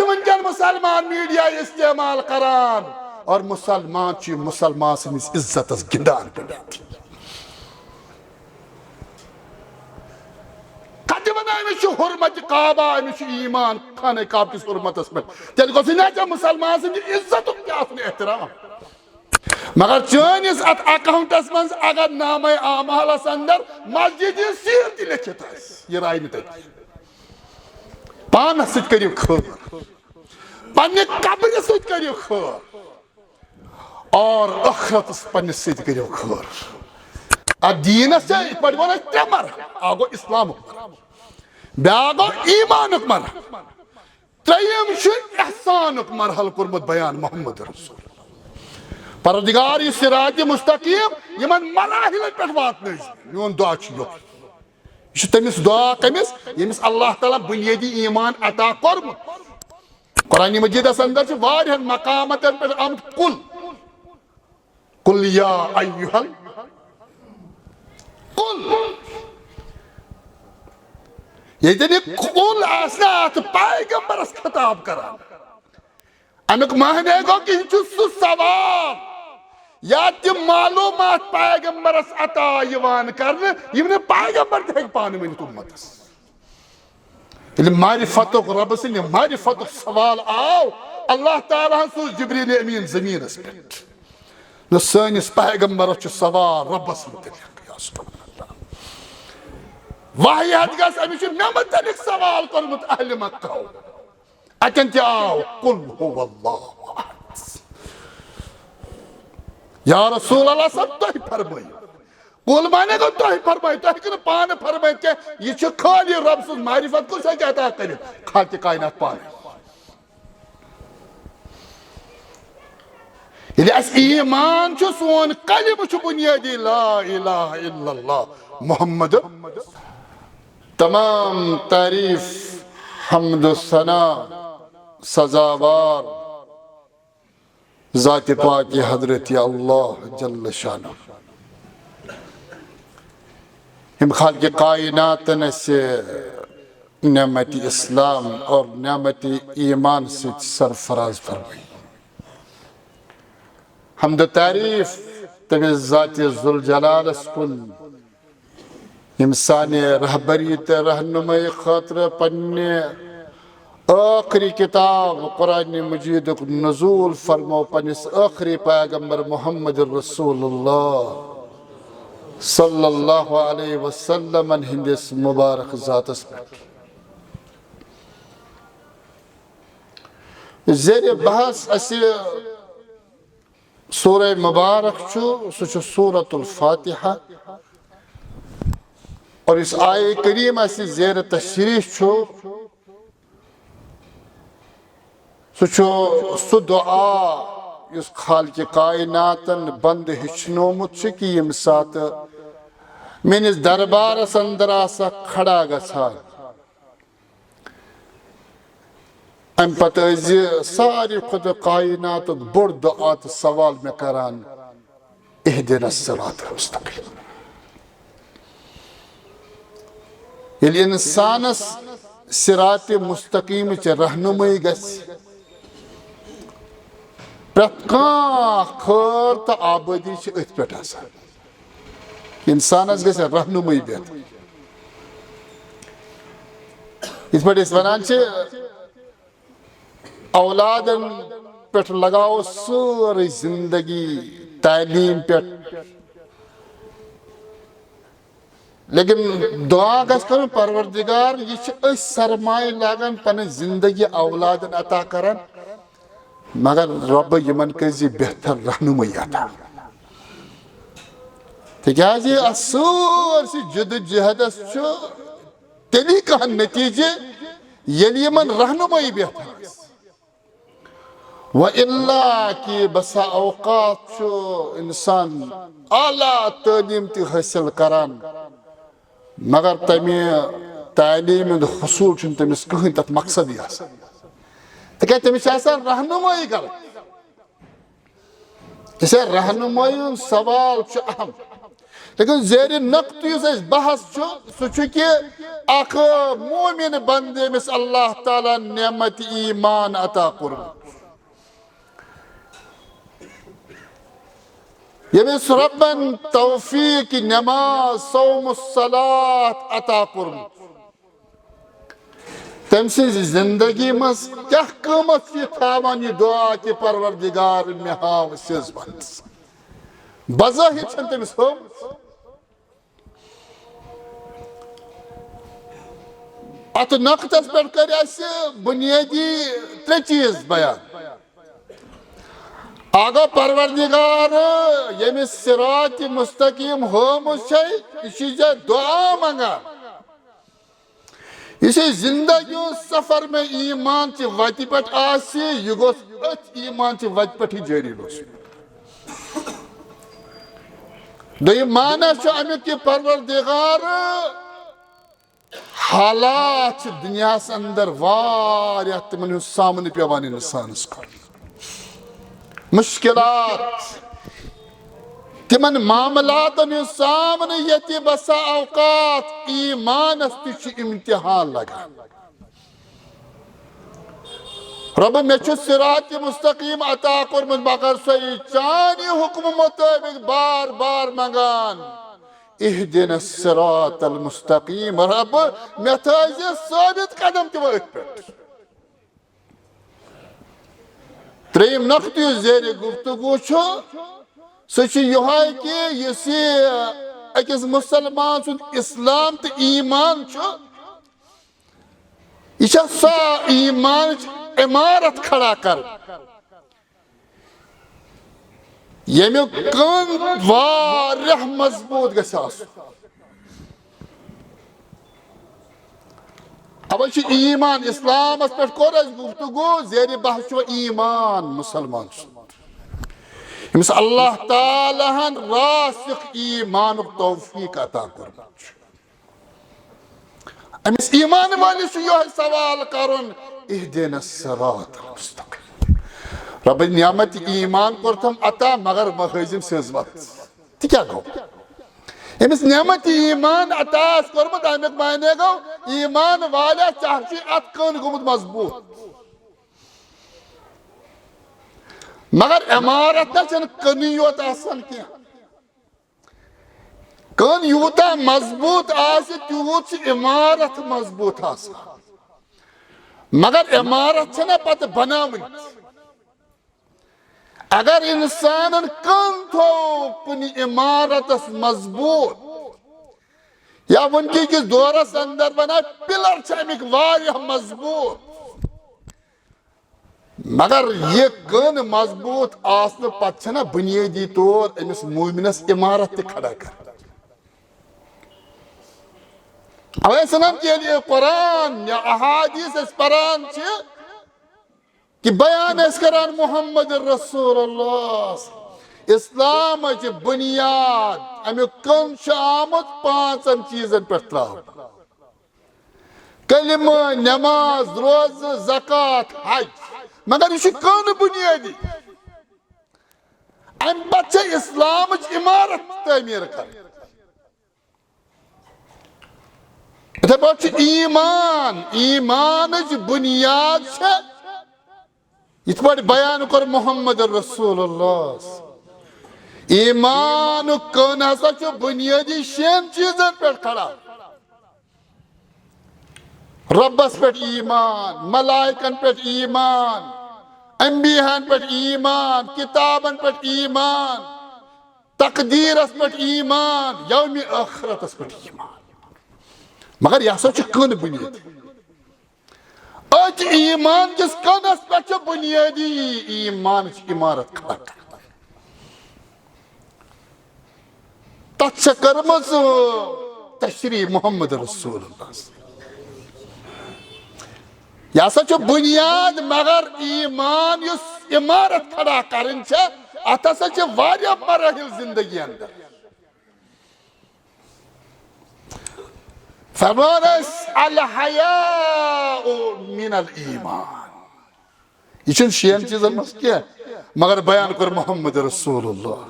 वनकन मुसलमान मीडिया इस्तेमाल करान और मुसलमान मुसलमान सनिस इज्जत गिंदान हुर्मत काबा ईमान खाने काब किस हुर्मत तेल गो मुसलमान सद इज्जत एहतराम मगर चनिस अत अकाउंटस मज अगर नाम आमालस अंदर मस्जिद सीर त लिखित यह राय पानस सत करियो खैर पन्ने कब्र सत करियो खैर और आखिरतस पन्ने सत करियो खैर दीनस पे वो त्रे मर आगो इस्लाम ब्या गो ईमान मर त्रेयम एहसान मरहल कोर्मुत बयान मोहम्मद रसूल परवरदिगार सिरात मुस्तकीम यमन मराहिल पे वात मोन दुआ यह तमिस दुआ कमिस यमिस अल्लाह ताला बुनियादी ईमान अता कोर्मुत कुरान मजीदस अंदर वारियन मकामतन पे आमत कुल या अय्युहल कुल ये कुल पैगंबरस खिताब करान अमुक महने गो कि सु सवाल या तम मालूमात पैगंबरस अता करने यम पैगंबर तक पान वन उम्मतस मारिफतुक रब सिंह मारिफतुक सवाल आव अल्लाह ताला सूज जिब्रील अमीन जमीनस पे न सनिस पैगंबरस सवाल रबस मुतलिक या सुभान वाहियत गस अमिश मे मुतलिक सवाल कोरमुत अहल मक्का अतन आव कुल हुवल्लाहु अहद या रसूल अल्लाह सब तो फरमाई कुल माने को तो फरमाई तो कि पान फरमाई के ये खाली रब सुन मारिफत को से कहता करे खाते कायनात पान ये अस ईमान छु सोन कलिम छु बुनियादी ला इलाहा इल्लल्लाह मोहम्मद तमाम तारीफ हम्द सना सजावार ज़ात पाक हजरत अल्लाह जल्ल शानो हम खालिक कायनात से नेमत इस्लाम और नेमत ईमान से सरफराज फरमाई हम्द तारीफ तमिस ज़ात ज़ुल जलालस कुल इंसान रहबरी रहनुमाई खातर पन्ने आखिरी किताब कुरान मजीद नज़ूल फरमो पनिस आखिरी पैगंबर मोहम्मद रसूलुल्लाह सल्लल्लाहु अलैहि वसल्लम हिंदिस मुबारक ज़ातस पे ज़ेरे बहस असी सूरह मुबारक सु सूरतुल फातिहा और इस आये करीम से ज़ेर तशरीह सु दुआ इस खालिक कायनातन बंद हिचनोमुत कि यम सात मेनिस दरबारस अंदर आसा खड़ा गछान अम पत सारी खुद कायनात बोड़ दुआ तो सवाल में करान इहदिनस सिरातल मुस्तकीम ये इंसानस सिरात मुस्तकीम रहनुमाई गस प्रत खैर तो आबादी अथ पे इंसानस गस रहनुमाई बेत इस पे वन औलादन पे लगाओ सारी जिंदगी तालीम पे लेकिन दुआ गस कर परवरदिगार ये सरमाय लागन पन जिंदगी औलादन अता करन मगर रब यमन कजी बेहतर रहनुमाई अता तिकाज असोरसी जदोजहदस तेली कह नतीजे येल यमन रहनुमाई बेहतर व इल्ला कि बसा औकात इंसान आला तालीम ति हासिल करान मगर तमे तालीम हसूल तमिस कहीं तथ मकसद तक तमिस रहनुमाई कर रहनुमाई सवाल अहम लेकिन ज़ेर नक़्त बहस सह कि अख मोमिन बंदे मिस अल्लाह ताला नेमत ईमान अता कोरमुत यमिस रब्बन तौफीक नमाज सौम सलात अता कोरमुत तम जिंदगी मज क्या कमत थावान यह दुआ कि परवरदिगार मे हाव सिज बंद बज़ाहिर तमिस हो अत नक़्तस पे कर बुनियादी त्रे चीज बयान आगो परवरदिगार यमिस सिरात मुस्तकीम होमुत यह दुआ मंगान इस जिंदगी सफर में ईमान ची वति पे यह गोस ईमान ची वति पे जारी रोज दो माना अमुक परवरदिगार हालात दुनिया अंदर वारिया तिमन सामने पेवान इंसानस कर मुश्किलात तिमन मामलातन सामने ये बसा औकात ईमानस ती इम्तिहान लगा रब मे सिरात मुस्तकीम अता कोरमुत बकर सही चानी हुक्म मुताबिक बार बार मंगान इहदिन सिरातल मुस्तकीम रब मे थज साबित कदम तव पे त्रेम नक़्त ज़ेर गुफ्तगू सह यह कि अकिस मुसलमान सुन इस्लाम तो ईमान यह सा ईमान इमारत खड़ा कर यमुक कंद वारियाह मजबूत गछ अब ईमान इस्लाम पे कोर गुफ्तगू ज़ेर बहस ईमान मुसलमान यमिस अल्लाह ताला रासिख ईमान तौफीक अता कोरमुत अमिस ईमान वाले यह सवाल करुन इहदिन सिरातल मुस्तकीम रब नियामत ईमान कोरथम अता मगर महजिम सिजमत ती क्या गो अमिस नियामत ईमान अता कोरमुत अमिक माने गो ईमान वाले चाह अत कन गुमुत मजबूत मगर इमारत कन योत क्या कन यूता मजबूत तूत इमारत मजबूत मगर इमारत पत बनाव अगर इंसान कन थो कुन इमारत मजबूत या वनकिस दौरस अंदर बना पिलर अमिक वारियाह मजबूत मगर ये कन मजबूत आसन पे बुनियादी तौर अमिस मोमिनस इमारत खड़ा कर अवे सनम के कुरान या अहादीस परान कि बयान करान मोहम्मद रसूलुल्लाह इस्लाम बुनियाद अमुक कन आमुत 5 चीजन पे त्राव कलिमा नमाज रोज ज़कात हज मगर यह कन बुनियादी अम पे इस्लाम इमारत तमीर कर इथे पे ईमान ईमान बुनियाद इत पे बयान कर मोहम्मद रसूलुल्लाह ईमान कन हसा बुनियादी 6 चीजन पे खड़ा रब्बस पे ईमान मलाइकन पे ईमान अंबियान पे ईमान किताबन पे ईमान तकदीरस पे ईमान यौम आखिरतस पे ईमान मगर यह कन बुनियाद ईमान किस कनस पे बुनियादी ईमान इमारत खड़ा तथ कर्मज तशरी मोहम्मद रसूलुल्लाह यह बुनियाद मगर ईमान इमारत खड़ा कर अत मराहिल जिंदगी अंदर फरमान अल हयाउ मिनल ईमान यह 6 चीजन मज क्या मगर बयान कर मोहम्मद रसूलुल्लाह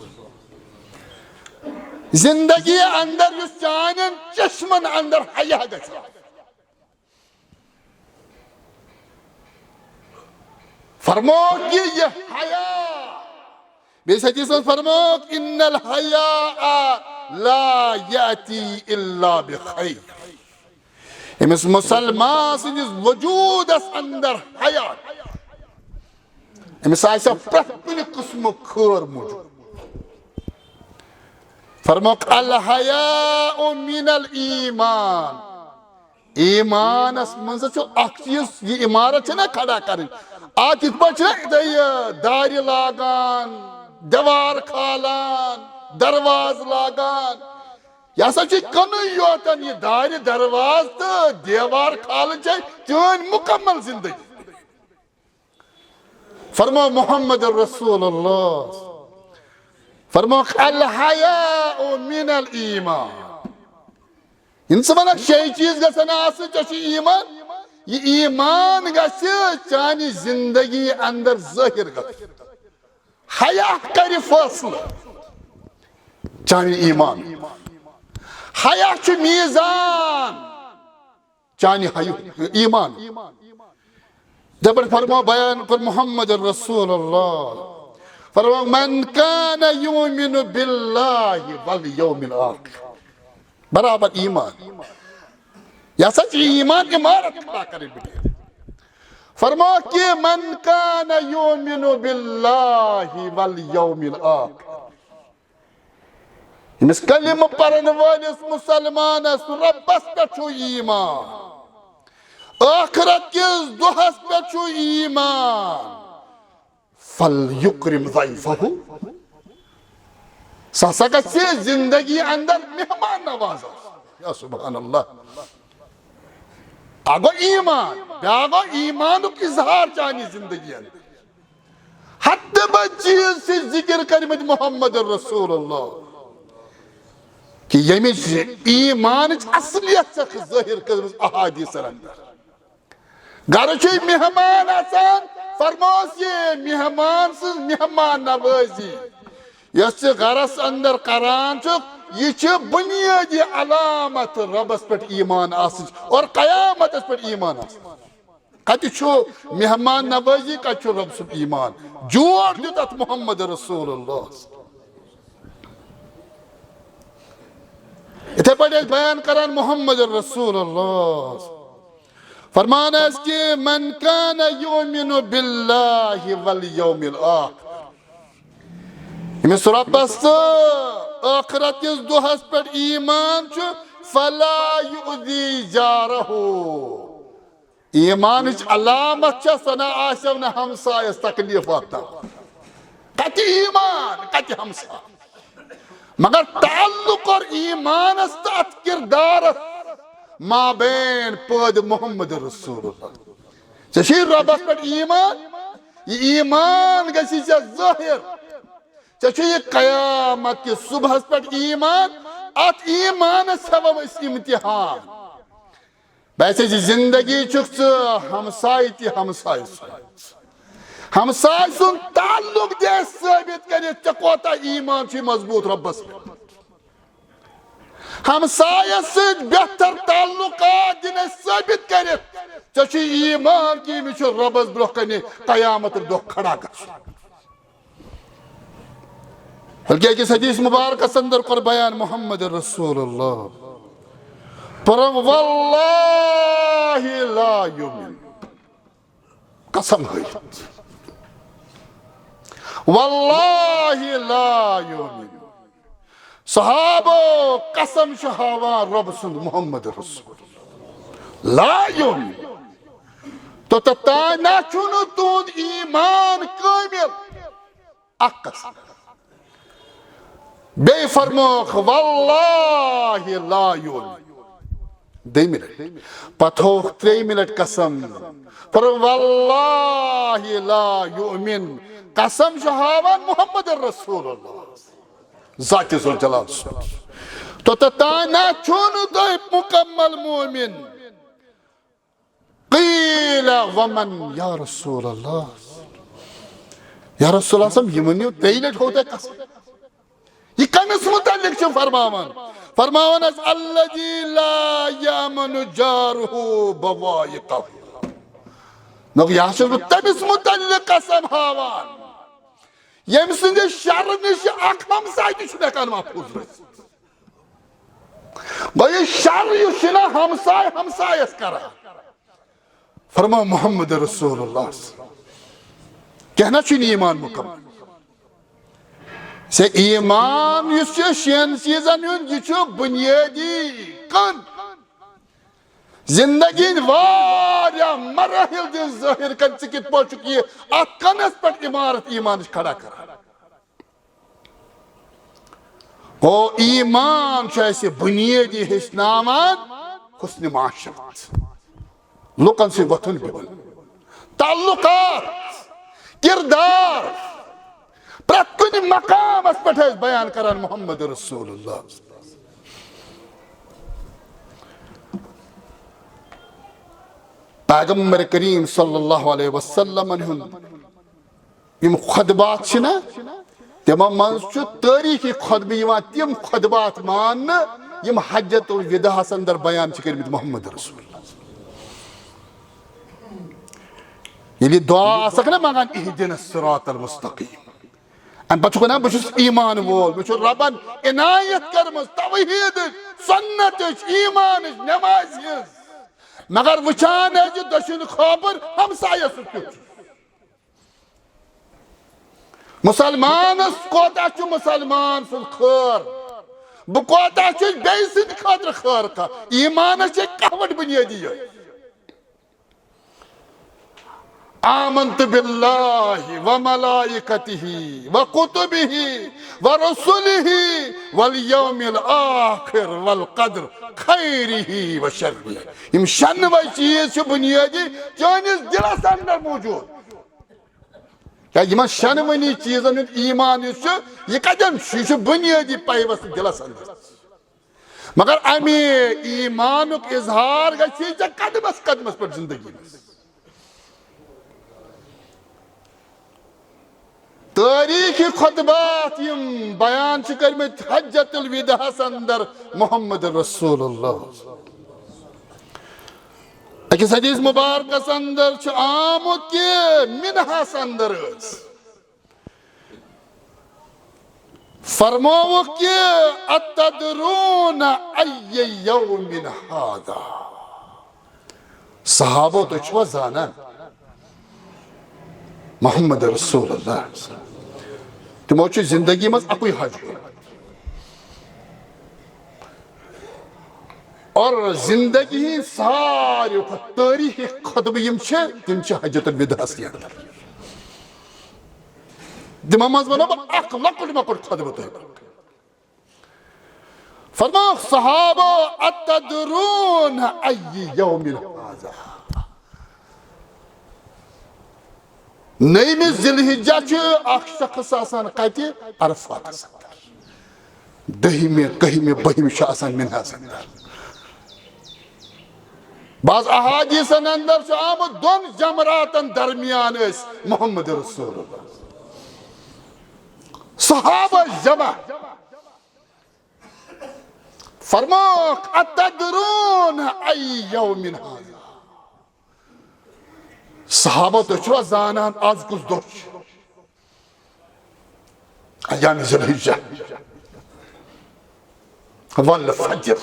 जिंदगी अंदर युस चानन चश्मन अंदर हया गछ फरमो कि ये हया बेस हदीस में फरमो इन्नल हया ला याती इल्ला बिखैर इमिस मुसलमान सिंदिस वजूदस अंदर हया इमिस आसा प्रति किस्म खैर मौजूद फरमोक अल हया मिनल ईमान ईमानस मज चीज ये इमारत ना खड़ा कर आज दार लागान दीवार खालान दरवाज लागान यह कन योतन ये दार दरवाज तो दीवार खाल चन मुकम्मल जिंदगी फरमा मोहम्मद रसूलुल्लाह फरमोक अल हया मिनल ईमान इंसान शे चीज गसन ईमान ये ईमान गानी जिंदगी अंदर जाहिर ग हया कर फैसला चानी ईमान हया मीजान चानी ईमान जब फरमा बयान कर मोहम्मद रसूलुल्लाह फरमा मन कान युमिनु बिल्लाहि वल यौमिल आखिर बराबर ईमान या सच ईमान इमारत खड़ा करे बेटे फरमा कि मन कान युमिनु बिल्लाहि वल यौमिल आखिर इस कलिम पढ़न वालिस मुसलमानस रब्बस पे ईमान आखिरत किस दुहस पे ईमान फल युक्रिम ज़ैफ़हु ससा से जिंदगी अंदर मेहमान नवाज या सुभान अल्लाह आगो ईमान ब्यागो ईमान की इजहार चानी जिंदगी अंदर हद चीज से जिक्र कर मोहम्मद रसूलुल्लाह कि यमि ईमान असलियत जाहिर कर अहादीस अंदर घर मेहमान आसान फरमोस ये मेहमान से मेहमान नवाजी यस घरस अंदर करान यह बुनियादी अलामत रबस पे ईमान और कयामत पे ईमान कत मेहमान नवाजी कत रब सुन ईमान जोड़ दित अत मोहम्मद रसूलुल्लाह इथे पे बयान करान मोहम्मद रसूलुल्लाह फरमान कि मन कान युमिनु बिल्लाहि वल यौमिल आखिर इमिस रब्बस आखिरत किस दुहस पे ईमान फला युदी जारहु ईमान अलामत सना आसव न हमसायस तकलीफ वाता कत ईमान कत हमसा मगर ताल्लुक और ईमान अत किरदार माबैन पद मोहम्मद रसूलुल्लाह चशीर रब्बस पे ईमान ये ईमान गसी जाहिर ये कयामत के सुबह पे ईमान अत ईमान सबब इम्तिहान वैसे जिंदगी चुक हमसाय ति हमसाय हमसाय सुन ताल्लुक दे साबित कर कोता ईमान मजबूत रब्बस पे हमसाय से बेहतर ताल्लुकात दिन साबित कर ईमान की रब्बस ब्रोह कने कयामत दो खड़ा कर बल्कि किस हदीस मुबारक अंदर कर बयान मोहम्मद रसूलुल्लाह पर वल्लाहि ला युमिन कसम है वल्लाहि ला युमिन सहाबो कसम शहावा रब सुन मोहम्मद रसूल ला युमिन तो ताना चुनु तुद ईमान कामिल अकस बे फरमोख वल्लाहि ला युमिन 2 मिनट पथोख 3 मिनट कसम पर वल्लाहि ला युमिन कसम शहावा मोहम्मद रसूलुल्लाह जाति जुल जलाल तो ताना चुनु तो मुकम्मल मोमिन क़ीला वमन या रसूलल्लाह या रसूलल्लाह सब यमनियो तेलट होता कसम ये कमिस मुतल्लिक छ फरमावन फरमावन अल्लज़ी ला यामनु जारुहु बवाइक़हु नो यह तमिस मुतल्लिक कसम हावान यम सिंद शर निश अख हमसाय तु हेकान महफूज रहित गो ये शर युना हमसाय हमसायस करा फरमा मोहम्मद रसूलुल्लाह कहना ईमान मुकम्मल से ईमान शेन चीजन यह बुनियादी कन जिंदगी मराहिल दिन जाहिर कर कित पे अत कनस पे इमारत ईमान खड़ा कर ओ ईमान बुनियादी हेचनावान हुस्न माशरत लुकन से वथुन बिवन ताल्लुकात किरदार प्रत कुन मकामस पे बयान करान मोहम्मद रसूलुल्लाह पैगंबर करीम सल्लल्लाहु अलैहि वसल्लम यम खुतबात तिम मज तारीखी खुतबह तिम खुतबात मान यम हज्जतुल विदाहस अंदर बयान कर मोहम्मद रसूलुल्लाह ये दुआ आसक ना मंगान इहदिनस सिरातल मुस्तकीम अम पे बस ईमान वोल मे रबन इनायत कर्मज तौहीद सुन्नत ईमान नमाज मगर वुचान दशुन खबर हमसायस मुसलमान कोता मुसलमान सुन खर बह कोता बे सद खर खा ईमान कहवट बुनियादी आमन्तु बिल्लाहि व मलाइकतिहि व कुतुबिहि व रुसुलिहि वल यौमिल आखिर वल कद्र खैरिहि व शर्रिहि यम शनवै चीज बुनियादी चानिस दिलस अंदर मौजूद क्या यम शनवनी चीजन ईमान यह कदम यह बुनियादी पैवस दिलस अंदर मगर अमे ईमानुक इजहार गछि कदमस कदमस पर जिंदगी में तारीखी खुतबात यम बयान कर हज्जतुल विदाहस अंदर मोहम्मद रसूलुल्लाह अकिस हदीस मुबारकस अंदर आमुत कि मिनहस अंदर फरमाओ कि अतदरून अय्य यौमिन हादा सहाबो तो छवा जानन मोहम्मद रसूलुल्लाह तमो जिंदगी मज अकुई हज और जिंदगी सारे तारीख खुतब तिम हज्जतुल विदाहस अंदर तिमो मज वो लकुट मकुट खुतब तुम फरमा सहाबो अतदरून अय्य यौमिन हाज़ा नईम जिलहिज्जा शख्स कत अरफात दहिमे कहिमे बहिमे मिनहस अंदर बाज अहादीसन अंदर आमुत दोन जमरातन दरमियान मोहम्मद रसूलुल्लाह सहाबा जमा फरमाक अतदरून अय्य यौमिन हाज़ा सहाबा तो जानन आज कुछ दो अय्याम ज़ुल्हिज्जा वल फज्र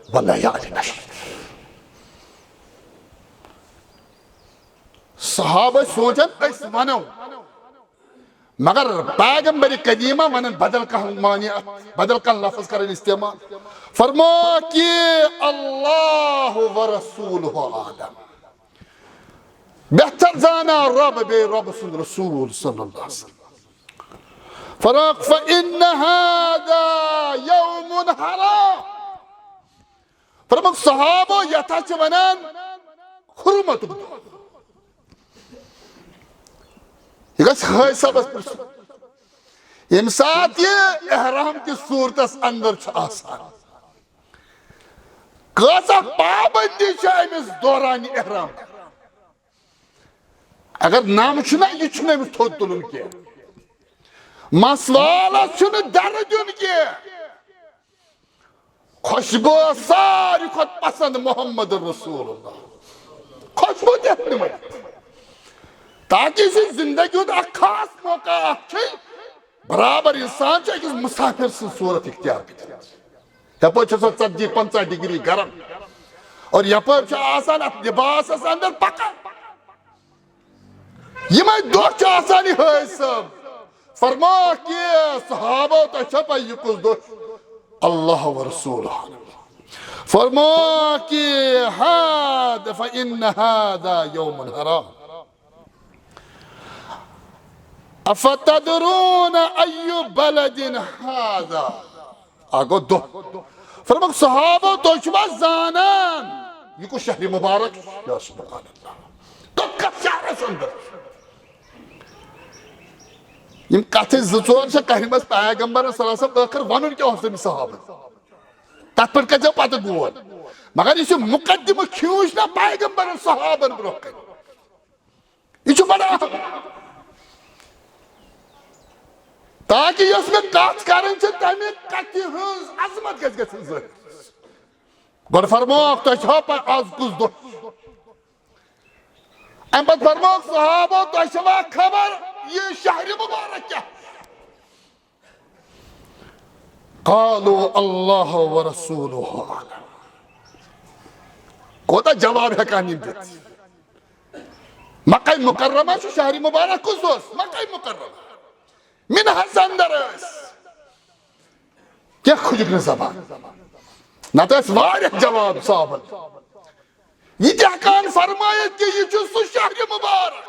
व लयालिन अश्र सहाबा सोचन वनो मगर पैगंबर कदीमा वन बदल कह मानिया बदल कह लफ्ज कर इस्तेमाल फरमा कि अल्लाह व रसूलुहु आलम बेहतर जाना रब बे रब सुन रसूल सल्लल्लाहु अलैहि वसल्लम फरक फइन हादा यौमुन हराम फरमाक सहाबो यथा च वनान हुर्मत यह सबस यम सात यह एहराम की सूरतस अंदर कसा पाबंदी अमिस दौरान एहराम अगर नाम यह थोद तुलन कह Masvala şunu derdin ki खुशबू सारी खुद पसंद मोहम्मद रसूलुल्लाह खुशबू देखने में ताकि इस जिंदगी का खास मौका बराबर इंसान चाहिए मुसाफिर से सूरत इख्तियार करें यपर 40-50 डिग्री गर्म और यपर आसान लिबास अंदर पका ये मैं दो आसानी है सब फरमा के सहाबा तो छपा ये कुछ दो अल्लाह व रसूल फरमा कि हाद फ़इन्न हादा यौमुन हराम अफ़तदरून अय्यु बलदिन हादा आगो दो फरमा सहाबा तो छुआ ज़ानान ये को शहर मुबारक या सुभान अल्लाह तो कच्चा संदर यम कथे जोर से कहमस पैगंबर सल्लल्लाहु अलैहि वसल्लम वनुन क्या हसन सहाबा तत पर कजो पत गोल मगर इस मुकद्दम खियूज ना पैगंबर सहाबन ब्रोक इस बड़ा ताकि इसमें काट करन छ तमे कति हंस अजमत गज गज गोर फरमाक तो छप आज कुछ दो अम बद फरमाक सहाबा तो छवा खबर ये शहर मुबारक क्या कालो अल्लाह व रसूलुहु आलम कोता जवाब है कहानी दित मक्का मुकर्रमा शहर मुबारक कुछ मक्का मुकर्रमा मिन हसंदर क्या खुजक जबान न तो वारिया जवाब साहब ये जहां फरमायत कि ये सु शहर मुबारक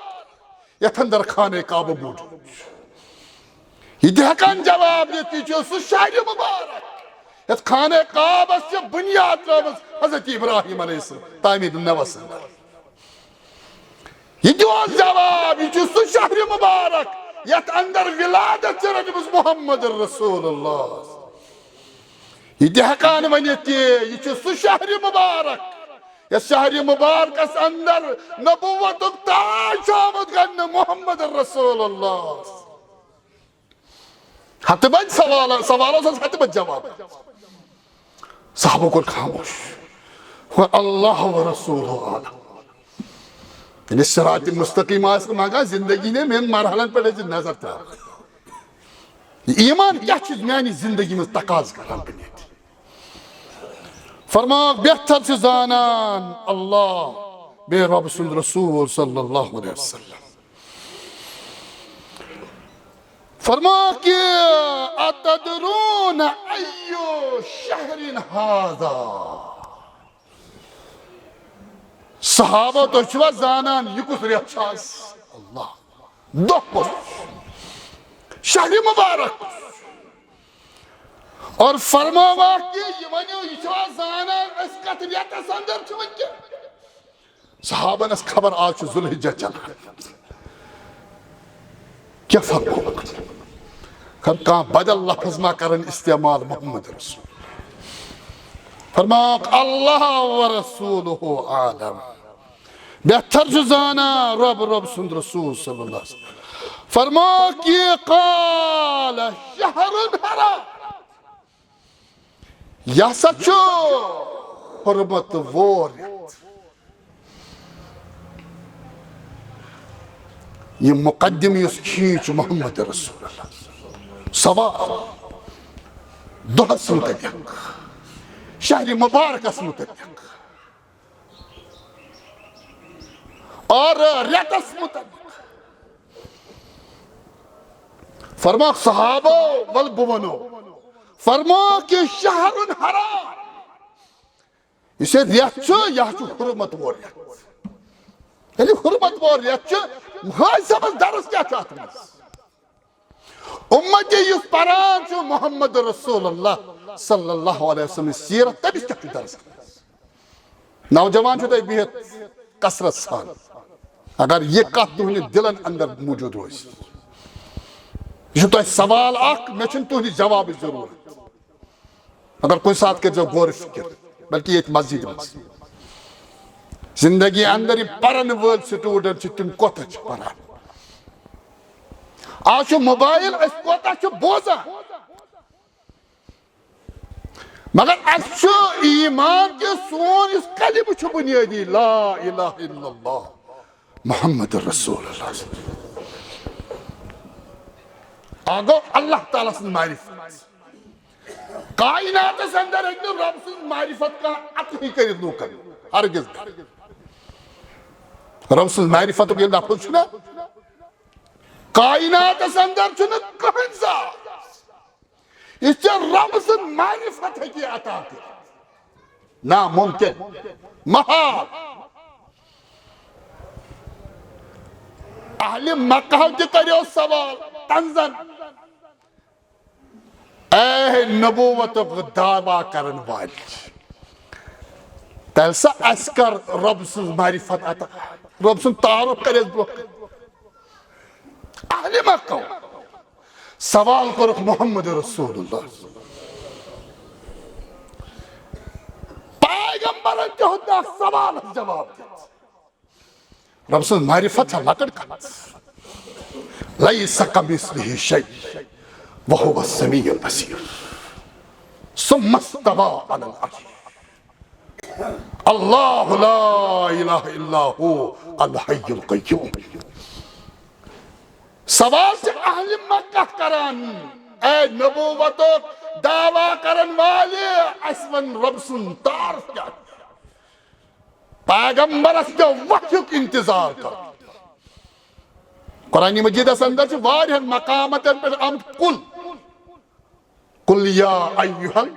यथ अंदर खाने काबा मौजूद यह जवाब ये सु शहर मुबारक यथ खाने काबा से बुनियाद त्रमस हजरत इब्राहिम अलैहिस्सलाम तामीर नवस ये जवाब ये सु शहर मुबारक यथ अंदर विलादत रजबस मोहम्मद रसूलुल्लाह यह वनित ये सु शहर मुबारक यह शहर मुबारक अंदर नबुव्वत ताज आमद करने मोहम्मद रसूलुल्लाह हतबज सवालों से हतबज जवाब साहबों को खामोश अल्लाह व रसूलुहु आलम इन सिरात मुस्तकीम मगा जिंदगी ने मेन मरहलन पे नजर था ईमान क्या चीज मानी जिंदगी में तकाज करान बनित फरमा बेहतर से जानान अल्लाह बे रब सुन रसूल सल्लल्लाहु अलैहि वसल्लम फरमा कि अतदरून अय्यु शहरिन हादा सहाबा तो छुआ जानान ये कुछ रियाज अल्लाह दो शहर मुबारक और फरमावा कि ये वनो ये छुआ जानान इस कतरियत अंदर छ वन के सहाबन इस खबर आज जुल्हिज्जा चला क्या फरमावा कर का बदल लफ्ज मा करन इस्तेमाल मोहम्मद रसूल फरमा अल्लाह व रसूलुहु आलम बेहतर जाना रब रब सुन रसूल सल्लल्लाहु अलैहि वसल्लम फरमा कि काल शहरुन हराम यह सचो हुर्मत वोरियत ये मुकद्दम युस खींच मोहम्मद रसूलुल्लाह सवाल दोहस मुतल्लिक शहर मुबारक मुतल्लिक और रेतस मुतल्लिक फरमा सहाबो वल बुवनो फरमा कि शहरुन हराम इसे रेत यह हुर्मत वोरियत यानी हुर्मत वोरियत हाय समझ दरस क्या चाहते हैं उम्मती युस परान छु मोहम्मद रसूलुल्लाह सल्लल्लाहु अलैहि वसल्लम सीरत तबिस क्या दरस नौजवान छु तय बिहत कसरत सान अगर ये कत तुहनि दिलन अंदर मौजूद हो यह सवाल अख मे तुहनि जवाब जरूरत अगर कोई साथ कर गौर फिक्र बल्कि ये मस्जिद में जिंदगी अंदर पढ़न वल स्टूडेंट तुम कत पढ़ान आज मोबाइल कोता बोजान मगर ईमान के सोन इस कलिम बुनियादी ला इलाहा इल्लल्लाह मुहम्मद रसूलुल्लाह आगो अल्लाह ताला से मारिफत कायनात अंदर रब से मारिफत का अत ही कर लूकन हरगिज रब से मारिफत के लफ्ज ना कायनात अंदर छुन कहन सा इस रब से मारिफत है कि अता कर नामुमकिन महाल अहले मक्का के करो सवाल तंजन ए नबूवत दावा करन वाली तलसा अस्कर रब से मारिफत अता रब से तारुफ करे अहले मक्का सवाल करो मोहम्मद रसूलुल्लाह पैगंबर जो होता सवाल जवाब रब से मारिफत लकड़ का लैस कमिस्लिहि शै वहुव अस्समीउल बसीर सुम्मा इस्तवा अलल अर्श अल्लाहु ला इलाहा इल्ला हु अल हय्युल क़य्यूम सवाल से अहले मक्का करान ए नबूवत दावा करन वाले असवन रब सुन तारुफ क्या पैगंबर के वक्य इंतजार कर कुरान मजीद अंदर से वारियन मकामतन पर आमद कुल या अय्युहल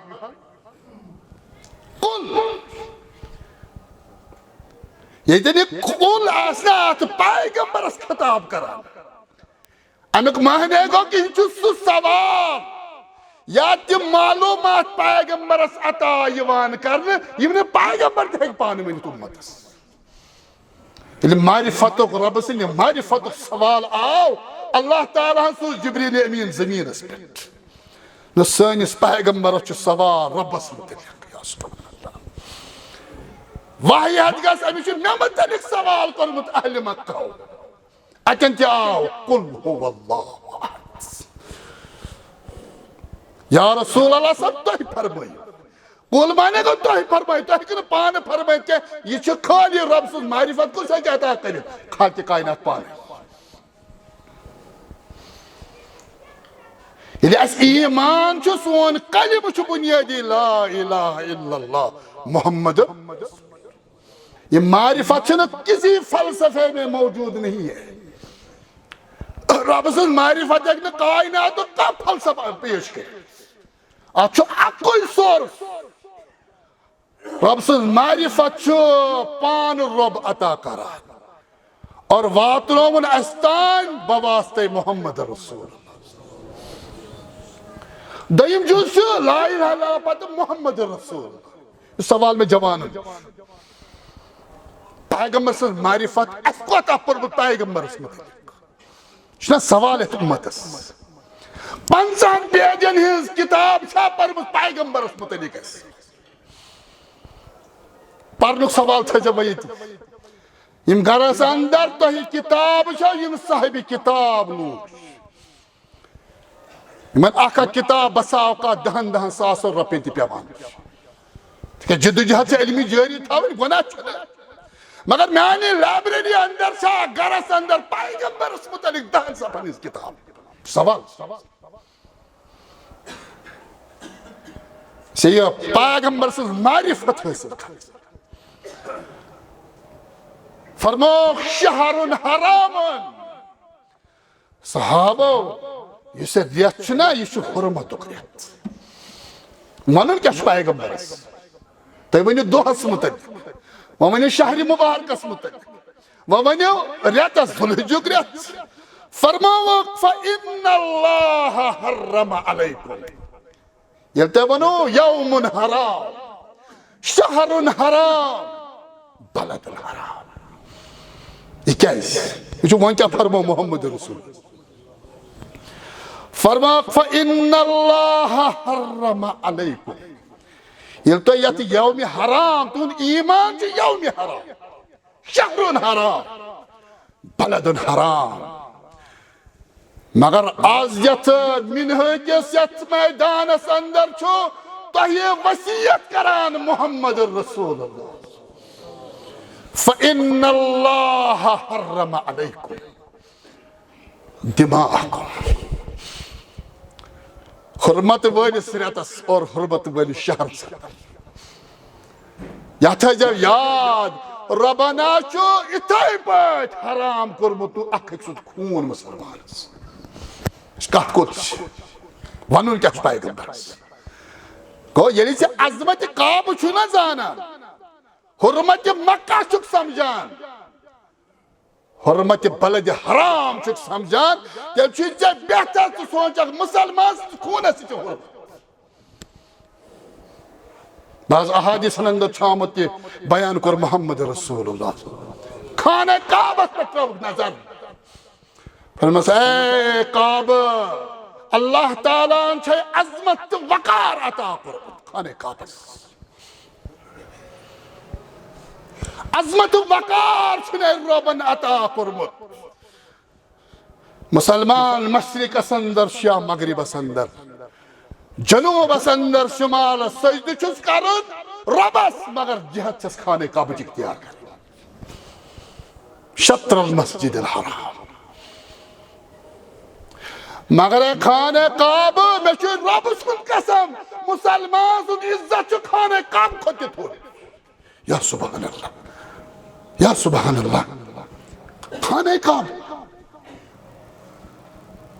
कुल ये जने कुल आसनात पैगंबर खिताब करान अमुक महने गो कि सु सवाल या तम मालूमात पैगंबरस अता यवान करने यमने पैगंबर थे पान में उम्मतस मारिफत रब से मारिफत सवाल आओ अल्लाह ताला सो जिब्रील अमीन जमीन पे न सनिस पैगंबरस सवाल रबस मुतल्लिक या सुभान अल्लाह वही हदगस अमिश मे मुतल्लिक सवाल करमुत अहले मक्का अतन आओ कुल हुवल्लाहु अहद या रसूल अल्लाह सब तो फरमाई कुल माने को तो फरमाई तो कि पान फरमाई के ये खाली रब से मारिफत को से कहता करे खाके कायनात पान ये अस ईमान छु सोन कलिम छु बुनियादी ला इलाहा इल्लल्लाह मोहम्मद ये मारिफत न किसी फलसफे में मौजूद नहीं है रब से मारिफत एक कायनात का फलसफा पेश करे अच्छो अकुल सोर्स रब से मारिफत पान रब अता करा और वातनोवन अस्तान बवास्ते मोहम्मद रसूल दयम जुज ला इलाहा इल्लल्लाह पत मोहम्मद रसूल इस सवाल में जवान पैगंबर से मारिफत अस्कोता पर पैगंबर में सवाल है उम्मतस 50 पेजन हिज किताब छा पर पैगंबर मुतलिक परनुक सवाल थे जब यम गरस अंदर तो ही किताब छा यम साहिब किताब लोग यमन आका किताब बसाव का दहन सास रुपये ते पेवान जिद्दोजहद से इल्मी जारी थावन गुनाह छना मगर मानी लाइब्रेरी अंदर छा गरस अंदर पैगंबर मुतलिक दहन सफन इस किताब सवाल से ये पैगंबर से मारिफत हासिल कर फरमो शहरुन हरामुन सहाबो ये रियत छना ये हुरमत रियत वन क्या पैगंबर तुम वो दोहस मुतलिक वो शहर मुबारकस मुतलिक वो रेतस जुलहिजुक रेत फरमाओ फइन्नल्लाह हर्रम अलैकुम ये तो वनो यौमुन हराम शहरुन हराम बलदुन हराम ये क्या है ये वन क्या फरमाओ मोहम्मद रसूल फरमाओ फइन्नल्लाह हर्रम अलैकुम ये तो यत यौम हराम तुम ईमान जो यौम हराम शहरुन हराम बलदुन हराम मगर आज यथ मिनहकिस यथ मैदानस अंदर छो तोहे वसीयत करान मुहम्मद रसूलुल्लाह फ़इन्नल्लाह हर्रम अलैकुम दिमाअकुम हुर्मत वालिस रेतस और हुर्मत वालिस शहर यथ जब याद रबना छो इथे पट हराम कोरमुत अख खून मुसलमानस कत कोत वन क्या पैगंबरस गो ये अजमत काब ना जाना हुर्मत मक्का समझान हुर्मत बलद हराम समझान तेल बेहतर तो सोच मुसलमान खूनस बाज अहादीसन अंदर छामुत बयान कर मोहम्मद रसूलुल्लाह खाने काबस पे नजर फरमास ए काब अल्लाह ताला छे अजमत वकार अता कर खाने काबस अजमत वकार छने रबन अता करमुत मुसलमान मशरिक अंदर शिया मगरिब अंदर जनूब अंदर शुमाल सजद छुस करन रबस मगर जिहद छस खाने काबा इख्तियार कर शत्र अल मस्जिद अल हराम मगर खाने काबा में छु रब सुन कसम मुसलमान सुन इज्जत छु खाने काब खोते थोड़े या सुभान अल्लाह खाने काब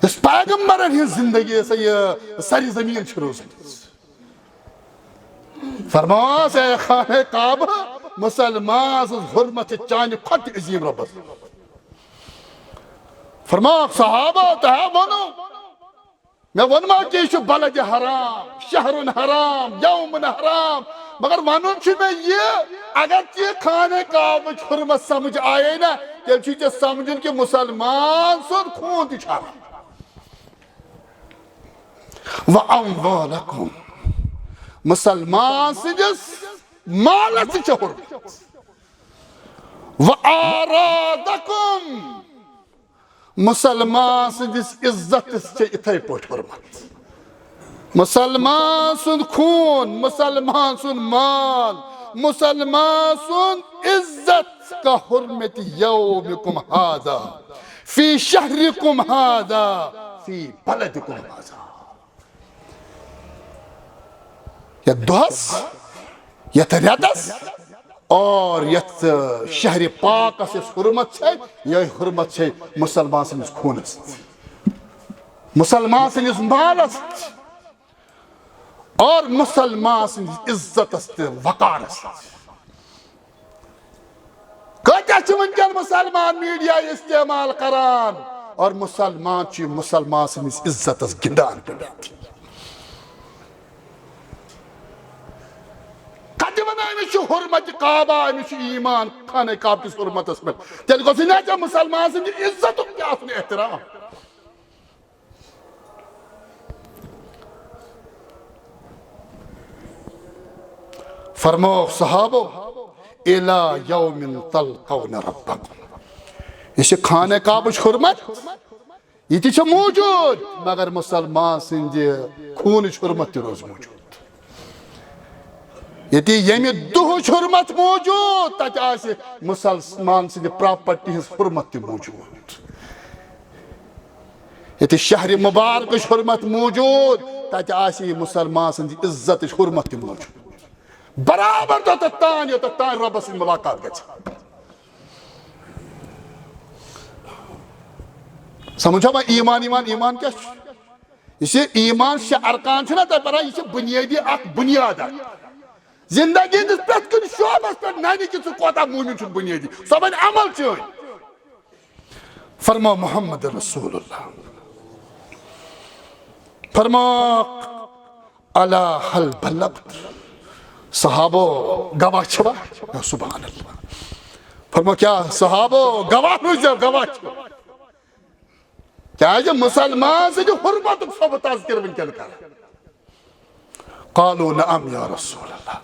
इस पैगंबर की जिंदगी से ये सारी जमीन शुरू फरमास है खाने काब मुसलमान हुर्मत चान खत अजीम रबस फरमा सहाबा तह वनो मैं वनमा कि बलद हराम शहरुन हराम यौमुन हराम मगर वन में ये अगर ये खाने काब हुर्मत समझ आए ना तेल समझ कि मुसलमान सुन खून दिछाना वअम्वालकुम मुसलमान सिजस मालस चहुर वआरादकुम मुसलमान सिजस इज्जत से इथे पोट हुर्मत मुसलमान सुन खून मुसलमान सुन माल मुसलमान सुन इज्जत का हुर्मत यौमिकुम हादा फी शहरिकुम हादा फी बलदिकुम हादा दुहस यथ रेतस और यथ शहर पाकस हुर्मत है यह हुर्मत है मुसलमान सनिस खूनस मुसलमान सनिस मालस और मुसलमान सनिस इज्जतस वकारस कत्या वनकन मुसलमान मीडिया इस्तेमाल करान और मुसलमान सनिस इज्जतस गिंदान हुर्मत काबा ईमान खाने काब किस हुर्मत पे तेल गो मुसलमान सद इज्जत क्या एहतराम फरमो सहाबो इला यौमिन तलकौन रब्बकुम ये खाने काब हुर्मत ये मौजूद मगर मुसलमान सद खून हुर्मत रोज मौजूद ये यमि दुह हुर्मत मौजूद तत मुसलमान सद प्रॉपर्टी हुर्मत मौजूद ये शहर मुबारक हुर्मत मौजूद तत मुसलमान सद इज्जत हुर्मत मौजूद बराबर तोतान रब सद मुलाकात ग समझो ईमान ईमान ईमान क्या ईमान शे अरकान ना तह पता यह बुनियादी बुनियाद जिंदगी पे शोबस पे नानी कि कोता मोमिन बुनियादी सो बन अमल चन फरमा मोहम्मद रसूलुल्लाह फरमा अला हल बल्लगत सहाबो गवाह छवा सुभान अल्लाह फरमा क्या सहाबो गवाह गवाह क्या मुसलमान से जो हुर्मत सब तज़किर वनकन कर कालू नअम या रसूल अल्लाह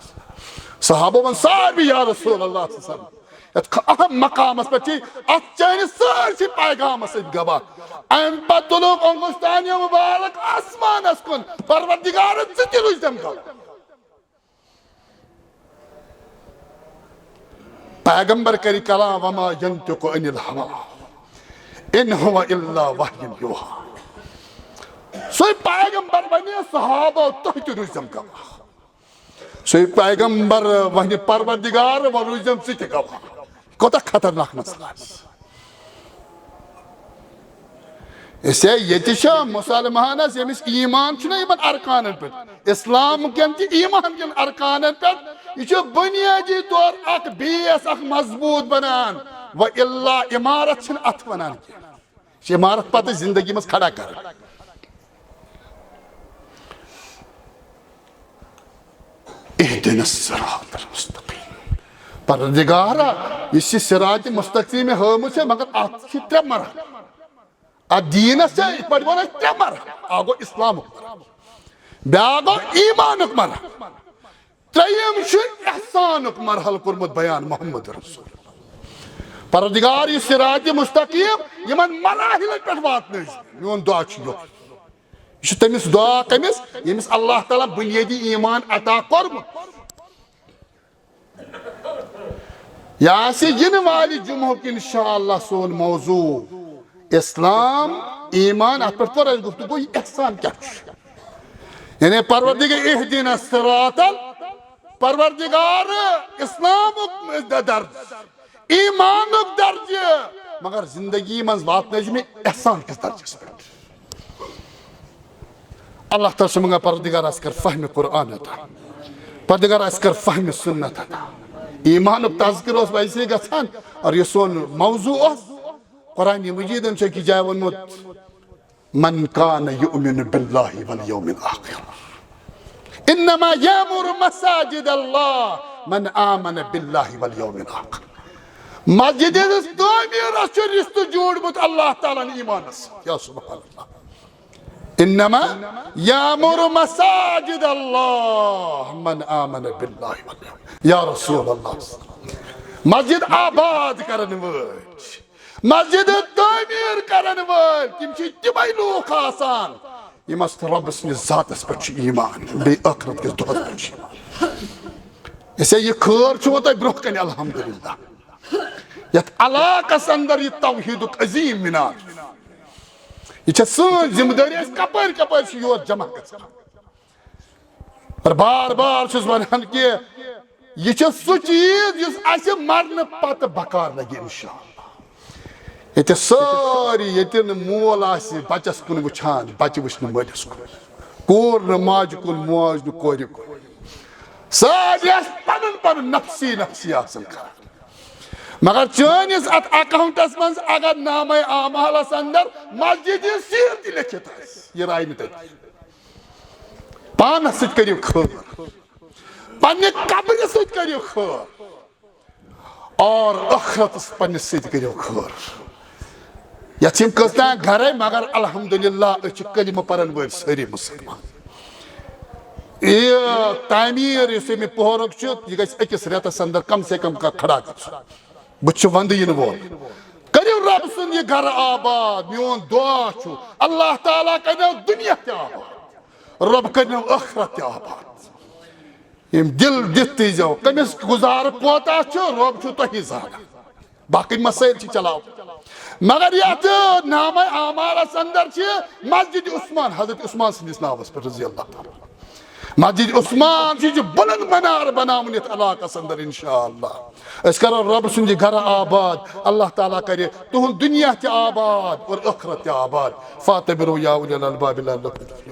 सहाबो मन साहब या रसूल अल्लाह अहम मकाम पे चान सारे पैगाम गवाह अम पे तुलुक अंगुस्तान मुबारक आसमान कुन परवरदिगार तुम गवाह पैगंबर करी कलाम वमा यंतिकु अनिल हवा इन हुवा इल्ला वह्युन युहा सो पैगंबर बने सहाबा तुम गवाह सो पैगंबर वन परवरदिगार वरुजम सि गवाह कोता खतरनाक मसला इसे ये मुसलमान यमिस ईमान अरकान पे इस्लाम कन ईमान कन अरकान पे यह बुनियादी तौर अख बेस अख मजबूत बनान व इल्ला इमारत अथ वनान इमारत पत जिंदगी मज खड़ा कर इहदिनस सिरातल मुस्तकीम परवरदिगारा इस सिरात मुस्तकीम हमुत मगर अत त्रे मरहल दीन से त्रे मरहल आ गो इस्लाम ब्या गो ईमान मरहल त्रयम एहसान मरहल कोर्मुत बयान मोहम्मद रसूल परवरदिगार इस सिरात मुस्तकीम यमन मराहिल पे वातन मोन दुआ यह तमिस दुआ कमिस यमिस अल्लाह ताला बुनियादी ईमान अता कोर्मुत इन वाली जुम्मो की इंशाअल्लाह सोन मौजू इस्लाम ईमान अत पे कर गुफ्तगू एहसान क्या यानी परवरदिगार इहदिना सिरातल परवरदिगार इस्लाम दर्ज ईमान दर्ज मगर जिंदगी मज वातन में एहसान किस दर्जस पे अल्लाह ताला मंगा परवरदिगार कर फहम कुरान अता परवरदिगार कर फहम सुन्नत अता ईमान तज़किर वैसे गसान और यह सोन मौजू कुरान मजीद की जाय वोनमुत मन कान युमिनु बिल्लाहि वल यौमिल आखिर इन्नमा यामुरु मसाजिद अल्लाह मन आमन बिल्लाहि वल यौमिल आखिर मस्जिद तामीर रिश्त जोड़मुत अल्लाह ताला ईमान या सुभान अल्लाह इन्नमा यामुरु मसाजिद अल्लाह मन आमन बिल्लाहि वल यौमिल या रसूल अल्लाह मस्जिद आबाद करन वोल मस्जिद तामीर करन वोल तिम तिमै लूख आसान यमस रब सनिस जातस पे ईमान बे आखिरत किस दोहस पे ईमान इसे यह खैर छो तय ब्रोह कन अल्हम्दुलिल्लाह यत अलाकस अंदर यह तौहीदुक अजीम मीनार यह सन जिम्मेदारी कपर कपर योर जमा गछान और बार बार छुस वनान कि यह सह चीज इस मरने पत बकार लगे इंशाअल्लाह ये सारी ये मोल बचस कुन वुछान बच्चे वुछन मलिस कुन कोर न माज कुन माज न कोर कुन सारी पन पन नफसी नफसी आसन कर मगर चनिस अत अकाउंटस मज अगर नाम आमालस अंदर मस्जिद सीट लिखित यह राय न पानस सत करियो खैर पन्ने कब्र सत करियो खैर और आखिरत पन्ने सत करियो खैर यम कस्ता घर मगर अल्हम्दुलिल्लाह कलिमा परन वल सारी मुसलमान यह तामीर मे पोहरक यह गस रेतस अंदर कम से कम का खड़ा कर बुछ वंद इन वोल करियो रब सुन यह घर आबाद मोन दुआ अल्लाह ताला करो दुनिया ते आबाद रब करो आखिरत आबाद यम दिल दित जाओ कमिस गुजार कोता रब तुही जाना बाकी मसाइल चलाओ मगर यथ नाम आमालस अंदर मस्जिद उस्मान हजरत उस्मान सदिस नावस पे रजी अल्लाह ताला मस्जिद उस्मान बुलंद मनार बनावन यथ इलाकस अंदर इंशाअल्लाह अस करो रब सुन घर आबाद अल्लाह ताला करे तुहद दुनिया ते आबाद और आखिरत ते आबाद फातबिरु या उलिल अलबाब लअल्लकुम